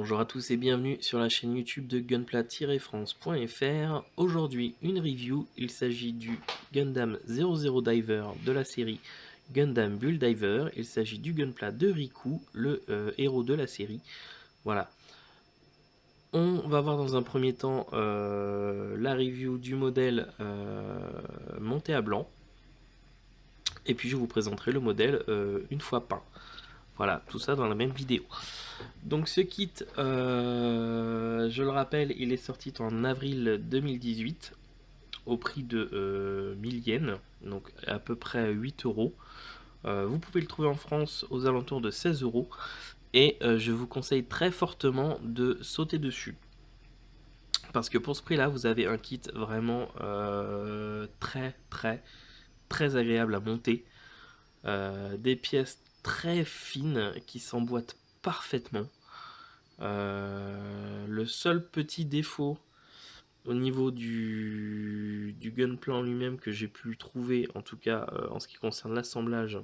Bonjour à tous et bienvenue sur la chaîne YouTube de gunpla-france.fr. Aujourd'hui une review, il s'agit du Gundam 00 Diver de la série Gundam Bull Diver. Il s'agit du Gunpla de Riku, le héros de la série. Voilà. On va voir dans un premier temps la review du modèle monté à blanc. Et puis je vous présenterai le modèle une fois peint. Voilà, tout ça dans la même vidéo. Donc ce kit, je le rappelle, il est sorti en avril 2018 au prix de 1000 yens, donc à peu près 8 euros. Vous pouvez le trouver en France aux alentours de 16 euros et je vous conseille très fortement de sauter dessus. Parce que pour ce prix là, vous avez un kit vraiment très agréable à monter. Des pièces très fines qui s'emboîtent parfaitement. Le seul petit défaut au niveau du gunpla en lui-même que j'ai pu trouver, en tout cas en ce qui concerne l'assemblage,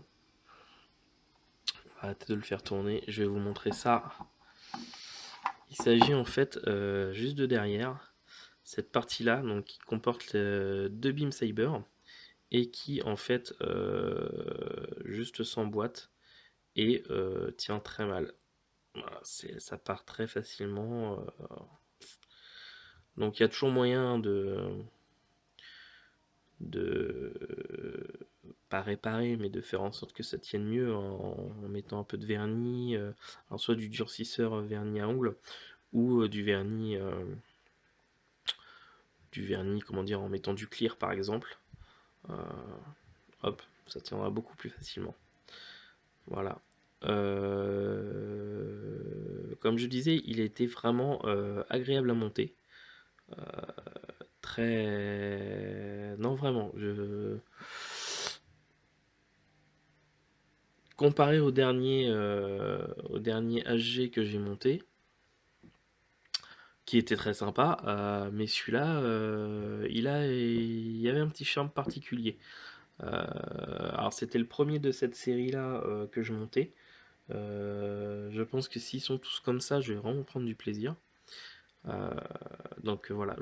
arrêtez de le faire tourner, je vais vous montrer ça. Il s'agit en fait juste de derrière cette partie là, donc qui comporte deux beam saber et qui en fait juste s'emboîte et tient très mal. Voilà, ça part très facilement. Donc il y a toujours moyen de pas réparer, mais de faire en sorte que ça tienne mieux en mettant un peu de vernis, alors soit du durcisseur vernis à ongles ou du vernis, comment dire, en mettant du clear par exemple. Euh, Hop, ça tiendra beaucoup plus facilement. Voilà. Comme je disais, il était vraiment agréable à monter. Très... Non, vraiment. Comparé au dernier HG que j'ai monté, qui était très sympa, mais celui-là, il y avait un petit charme particulier. Alors c'était le premier de cette série-là que je montais. Je pense que s'ils sont tous comme ça, je vais vraiment prendre du plaisir. Donc voilà,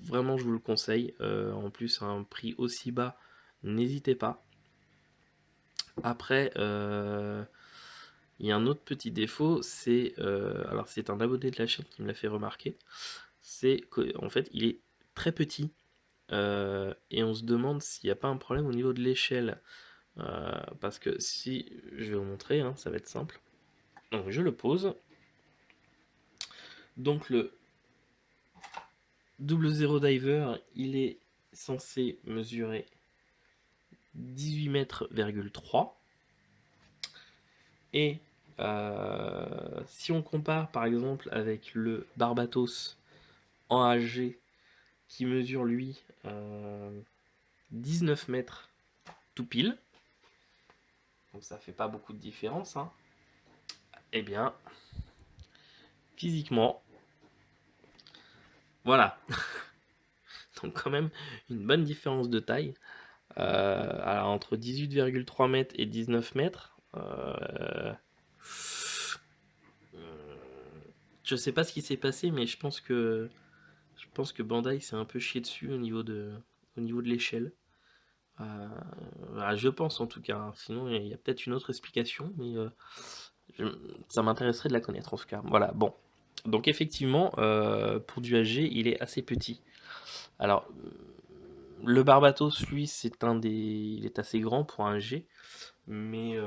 vraiment je vous le conseille. En plus à un prix aussi bas, n'hésitez pas. Après, il y a un autre petit défaut, c'est alors c'est un abonné de la chaîne qui me l'a fait remarquer, c'est qu'en fait il est très petit et on se demande s'il n'y a pas un problème au niveau de l'échelle. Parce que si je vais vous montrer, hein, ça va être simple. Donc je le pose. Donc le double zero diver, il est censé mesurer 18 mètres,3 et si on compare par exemple avec le Barbatos en HG qui mesure lui 19 mètres tout pile, donc ça fait pas beaucoup de différence, hein. Et bien physiquement voilà. Donc quand même une bonne différence de taille. Alors entre 18,3 mètres et 19 mètres. Je sais pas ce qui s'est passé, mais je pense que Bandai s'est un peu chié dessus au niveau de l'échelle. Je pense en tout cas, hein. Sinon il y a peut-être une autre explication, mais ça m'intéresserait de la connaître en tout cas. Voilà, bon. Donc effectivement, pour du HG, il est assez petit. Alors, le Barbatos, lui, il est assez grand pour un G, mais,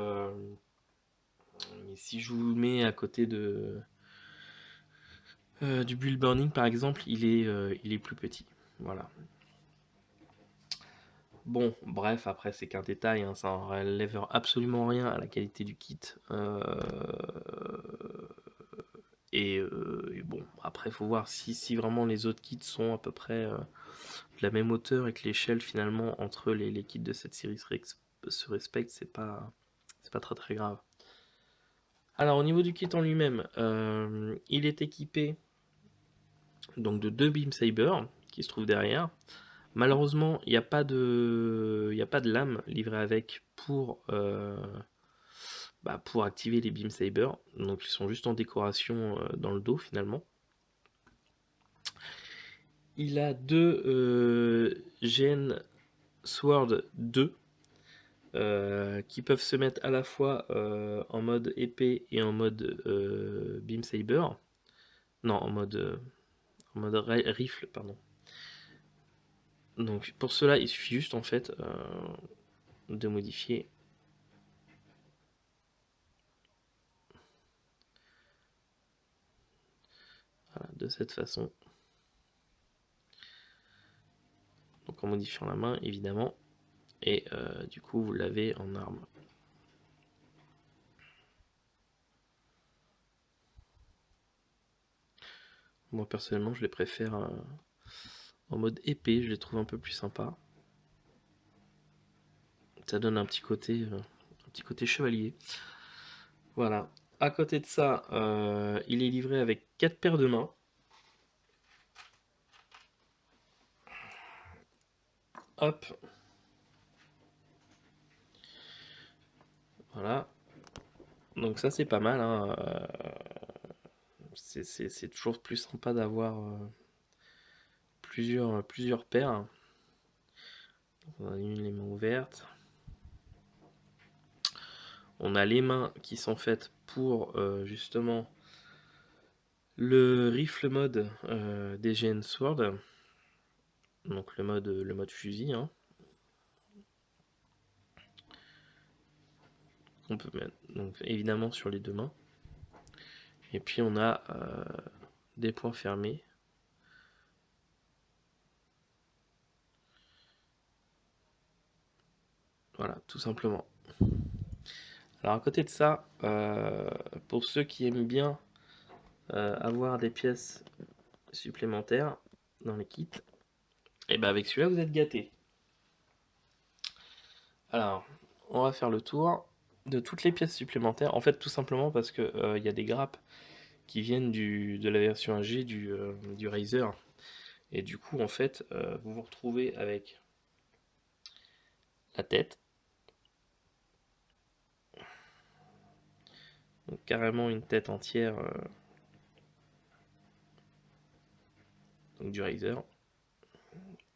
mais si je vous le mets à côté du Bull Burning par exemple, il est plus petit. Voilà. Bon, bref, après c'est qu'un détail, hein, ça n'enlève absolument rien à la qualité du kit. Et bon, après il faut voir si vraiment les autres kits sont à peu près de la même hauteur et que l'échelle finalement entre les kits de cette série se respecte, c'est pas très grave. Alors au niveau du kit en lui-même, il est équipé donc de deux beam saber qui se trouvent derrière. Malheureusement, il n'y a pas de lame livrée avec pour activer les Beam Saber. Donc ils sont juste en décoration dans le dos finalement. Il a deux GN Sword 2 qui peuvent se mettre à la fois en mode épée et en mode Beam Saber. Non, en mode rifle, pardon. Donc pour cela, il suffit juste en fait de modifier de cette façon. Donc en modifiant la main évidemment, et du coup vous l'avez en arme. Moi personnellement je les préfère en mode épée, je les trouve un peu plus sympas. Ça donne un petit côté chevalier. Voilà. À côté de ça, il est livré avec 4 paires de mains. Hop. Voilà. Donc ça c'est pas mal. Hein. C'est toujours plus sympa d'avoir plusieurs paires. On a les mains ouvertes. On a les mains qui sont faites pour justement le rifle mode des GN Sword. Donc le mode fusil. Hein. On peut mettre donc, évidemment sur les deux mains. Et puis on a des points fermés. Voilà, tout simplement. Alors à côté de ça, pour ceux qui aiment bien avoir des pièces supplémentaires dans les kits, et ben avec celui-là vous êtes gâtés. Alors, on va faire le tour de toutes les pièces supplémentaires. En fait, tout simplement parce que y a des grappes qui viennent de la version AG du Razer. Et du coup, en fait, vous vous retrouvez avec la tête. Donc carrément une tête entière donc du Razer.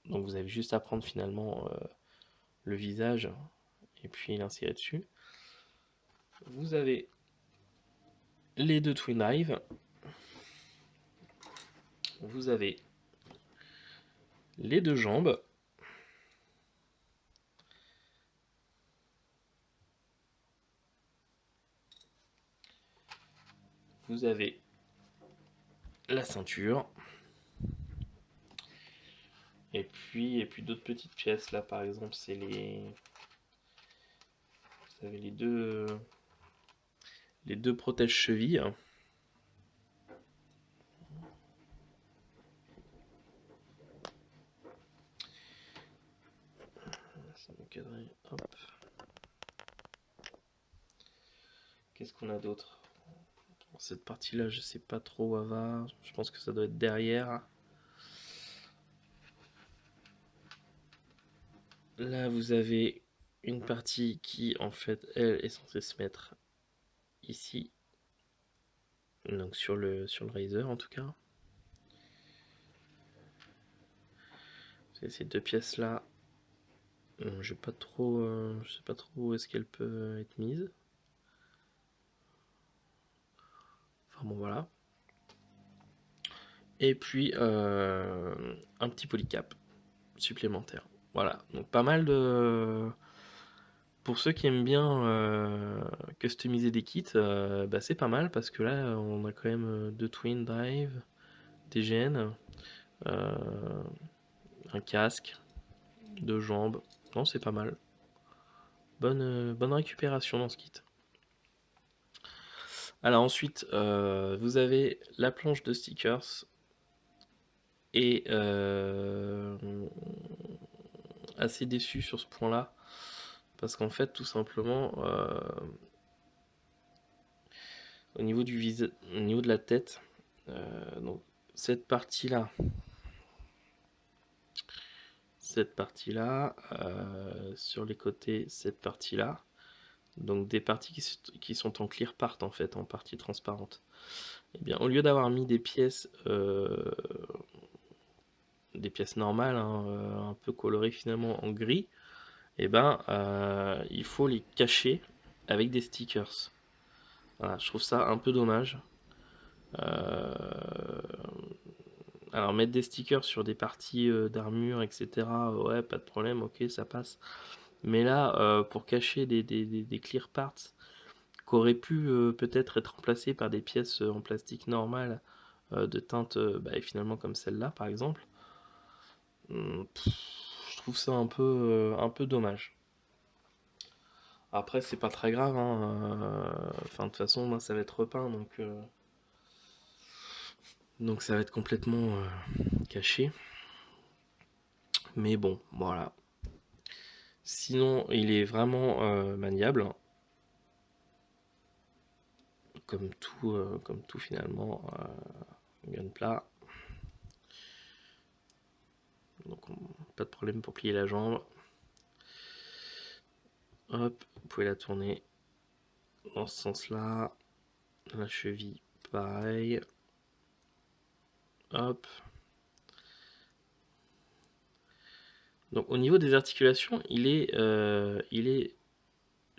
Donc vous avez juste à prendre finalement le visage et puis l'insérer dessus. Vous avez les deux Twin Drive. Vous avez les deux jambes. Vous avez la ceinture. Et puis d'autres petites pièces là, par exemple, c'est vous avez les deux protèges chevilles. Hop. Qu'est-ce qu'on a d'autre? Cette partie-là, je sais pas trop où elle va. Je pense que ça doit être derrière. Là, vous avez une partie qui, en fait, elle est censée se mettre ici. Donc sur le Razer, en tout cas. C'est ces deux pièces-là. Je sais pas trop où est-ce qu'elle peut être mise. Enfin bon, voilà. Et puis un petit polycap supplémentaire. Voilà, donc pas mal de... Pour ceux qui aiment bien customiser des kits, c'est pas mal parce que là on a quand même deux Twin Drive, des GN, un casque, deux jambes. Non, c'est pas mal. Bonne récupération dans ce kit. Alors ensuite, vous avez la planche de stickers et assez déçu sur ce point-là parce qu'en fait, tout simplement, au niveau au niveau de la tête, donc cette partie-là, sur les côtés, cette partie-là, Donc des parties qui sont en clear part en fait, en partie transparente. Eh bien, au lieu d'avoir mis des pièces normales, hein, un peu colorées finalement en gris, eh ben, il faut les cacher avec des stickers. Voilà, je trouve ça un peu dommage. Alors mettre des stickers sur des parties d'armure, etc., ouais, pas de problème, ok, ça passe. Mais là, pour cacher des clear parts qu'auraient pu peut-être être remplacées par des pièces en plastique normales de teinte finalement comme celle-là par exemple, je trouve ça un peu dommage. Après, c'est pas très grave, hein, enfin, de toute façon, moi, ça va être repeint, donc ça va être complètement caché. Mais bon, voilà. Sinon, il est vraiment maniable. Comme tout finalement, Gunpla. Donc, pas de problème pour plier la jambe. Hop, vous pouvez la tourner dans ce sens-là. La cheville, pareil. Hop. Donc au niveau des articulations, il est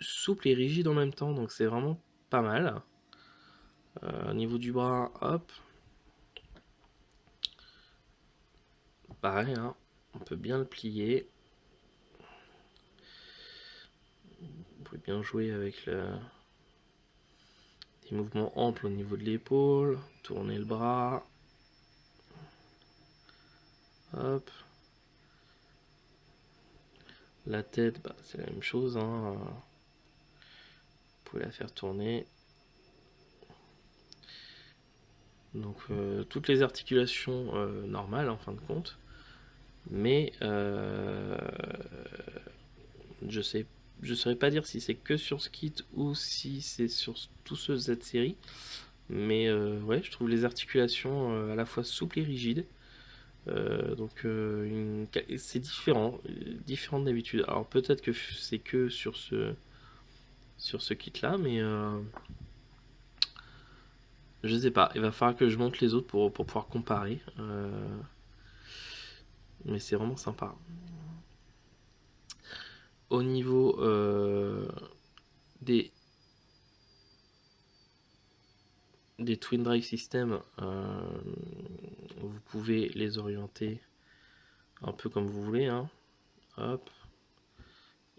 souple et rigide en même temps, donc c'est vraiment pas mal. Au niveau du bras, hop. Pareil, hein, on peut bien le plier. Vous pouvez bien jouer avec des mouvements amples au niveau de l'épaule, tourner le bras. Hop. La tête, c'est la même chose, hein. Vous pouvez la faire tourner. Donc toutes les articulations normales en fin de compte. Mais je saurais pas dire si c'est que sur ce kit ou si c'est sur tous ceux Z-série. Mais ouais, je trouve les articulations à la fois souples et rigides. Donc c'est différent d'habitude. Alors peut-être que c'est que sur ce kit là, mais je sais pas. Il va falloir que je monte les autres pour pouvoir comparer. Mais c'est vraiment sympa. Au niveau des Twin Drive System, vous pouvez les orienter un peu comme vous voulez, hein. Hop,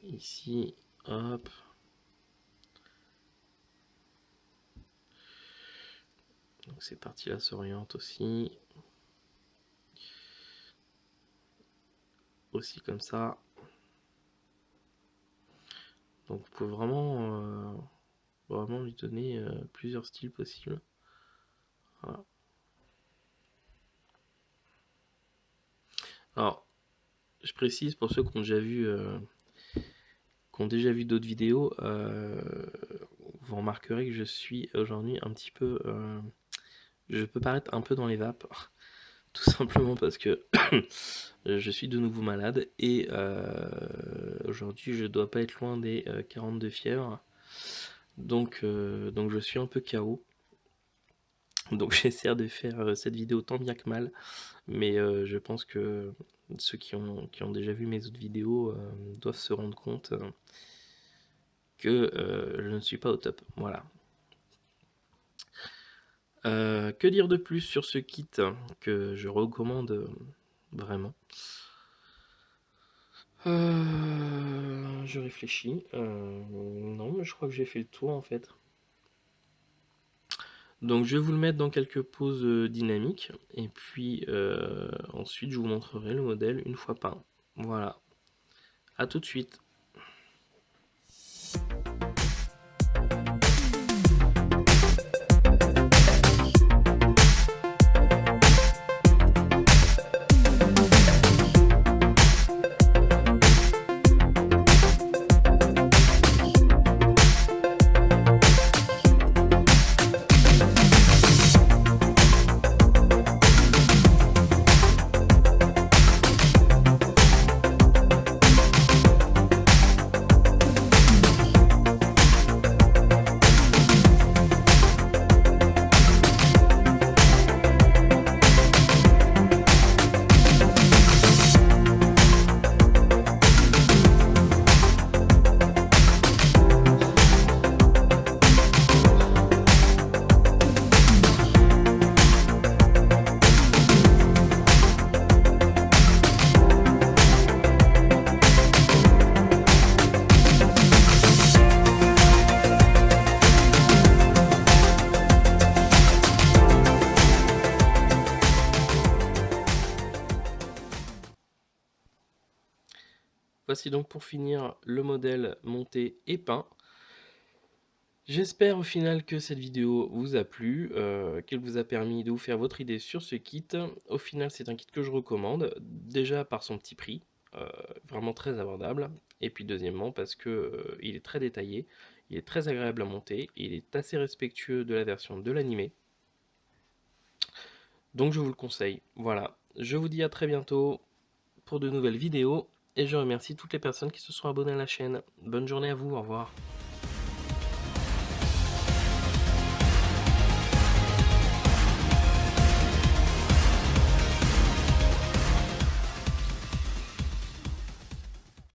ici, hop. Donc ces parties-là s'orientent aussi comme ça. Donc vous pouvez vraiment lui donner plusieurs styles possibles. Voilà. Alors, je précise pour ceux qui ont déjà vu d'autres vidéos, vous remarquerez que je suis aujourd'hui un petit peu, je peux paraître un peu dans les vapes, tout simplement parce que je suis de nouveau malade et aujourd'hui je dois pas être loin des 42 fièvres, donc je suis un peu KO. Donc j'essaie de faire cette vidéo tant bien que mal, mais je pense que ceux qui ont déjà vu mes autres vidéos doivent se rendre compte que je ne suis pas au top. Voilà. Que dire de plus sur ce kit que je recommande vraiment? Je réfléchis. Non, mais je crois que j'ai fait le tour en fait. Donc je vais vous le mettre dans quelques poses dynamiques et puis ensuite je vous montrerai le modèle une fois peint. Voilà. À tout de suite. Voici donc pour finir le modèle monté et peint. J'espère au final que cette vidéo vous a plu, qu'elle vous a permis de vous faire votre idée sur ce kit. Au final, c'est un kit que je recommande, déjà par son petit prix, vraiment très abordable, et puis deuxièmement parce que il est très détaillé, il est très agréable à monter, et il est assez respectueux de la version de l'animé. Donc je vous le conseille. Voilà, je vous dis à très bientôt pour de nouvelles vidéos, et je remercie toutes les personnes qui se sont abonnées à la chaîne. Bonne journée à vous, au revoir.